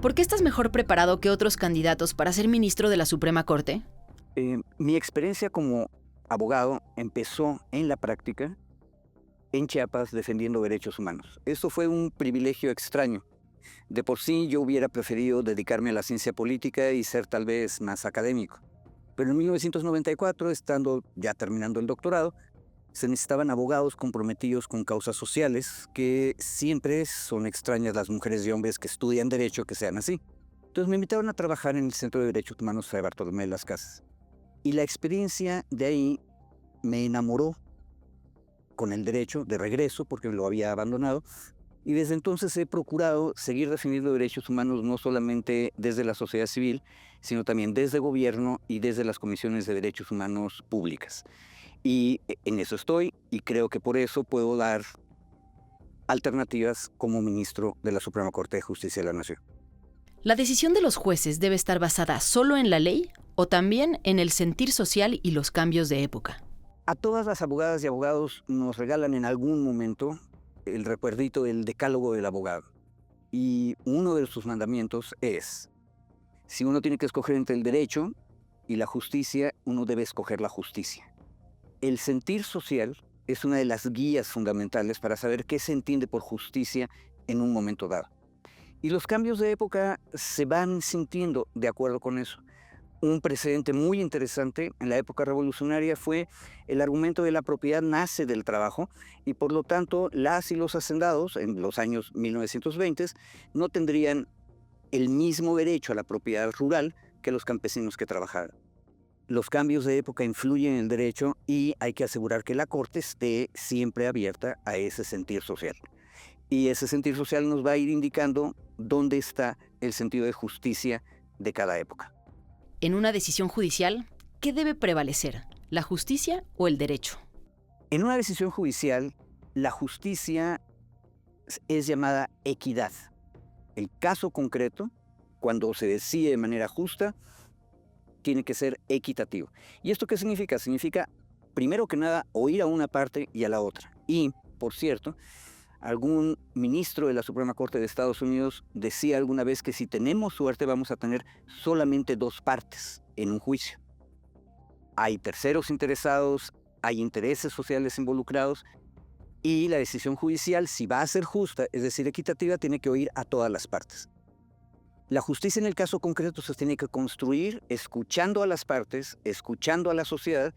¿Por qué estás mejor preparado que otros candidatos para ser ministro de la Suprema Corte? Mi experiencia como abogado empezó en la práctica en Chiapas defendiendo derechos humanos. Esto fue un privilegio extraño. De por sí yo hubiera preferido dedicarme a la ciencia política y ser tal vez más académico. Pero en 1994, estando ya terminando el doctorado, se necesitaban abogados comprometidos con causas sociales, que siempre son extrañas las mujeres y hombres que estudian derecho que sean así. Entonces me invitaron a trabajar en el Centro de Derechos Humanos Fray Bartolomé de las Casas. Y la experiencia de ahí me enamoró con el derecho de regreso, porque lo había abandonado, y desde entonces he procurado seguir defendiendo derechos humanos no solamente desde la sociedad civil, sino también desde gobierno y desde las comisiones de derechos humanos públicas. Y en eso estoy, y creo que por eso puedo dar alternativas como ministro de la Suprema Corte de Justicia de la Nación. ¿La decisión de los jueces debe estar basada solo en la ley o también en el sentir social y los cambios de época? A todas las abogadas y abogados nos regalan en algún momento el recuerdito del decálogo del abogado. Y uno de sus mandamientos es, si uno tiene que escoger entre el derecho y la justicia, uno debe escoger la justicia. El sentir social es una de las guías fundamentales para saber qué se entiende por justicia en un momento dado. Y los cambios de época se van sintiendo de acuerdo con eso. Un precedente muy interesante en la época revolucionaria fue el argumento de la propiedad nace del trabajo y por lo tanto las y los hacendados en los años 1920 no tendrían el mismo derecho a la propiedad rural que los campesinos que trabajaban. Los cambios de época influyen en el derecho y hay que asegurar que la Corte esté siempre abierta a ese sentir social. Y ese sentir social nos va a ir indicando dónde está el sentido de justicia de cada época. En una decisión judicial, ¿qué debe prevalecer? ¿La justicia o el derecho? En una decisión judicial, la justicia es llamada equidad. El caso concreto, cuando se decide de manera justa, tiene que ser equitativo. ¿Y esto qué significa? Significa, primero que nada, oír a una parte y a la otra. Y, por cierto, algún ministro de la Suprema Corte de Estados Unidos decía alguna vez que si tenemos suerte vamos a tener solamente dos partes en un juicio. Hay terceros interesados, hay intereses sociales involucrados y la decisión judicial, si va a ser justa, es decir, equitativa, tiene que oír a todas las partes. La justicia en el caso concreto se tiene que construir escuchando a las partes, escuchando a la sociedad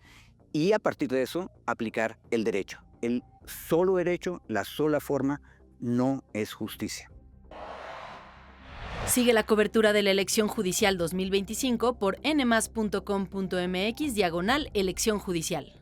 y a partir de eso aplicar el derecho. El solo derecho, la sola forma, no es justicia. Sigue la cobertura de la elección judicial 2025 por nmas.com.mx/elección judicial.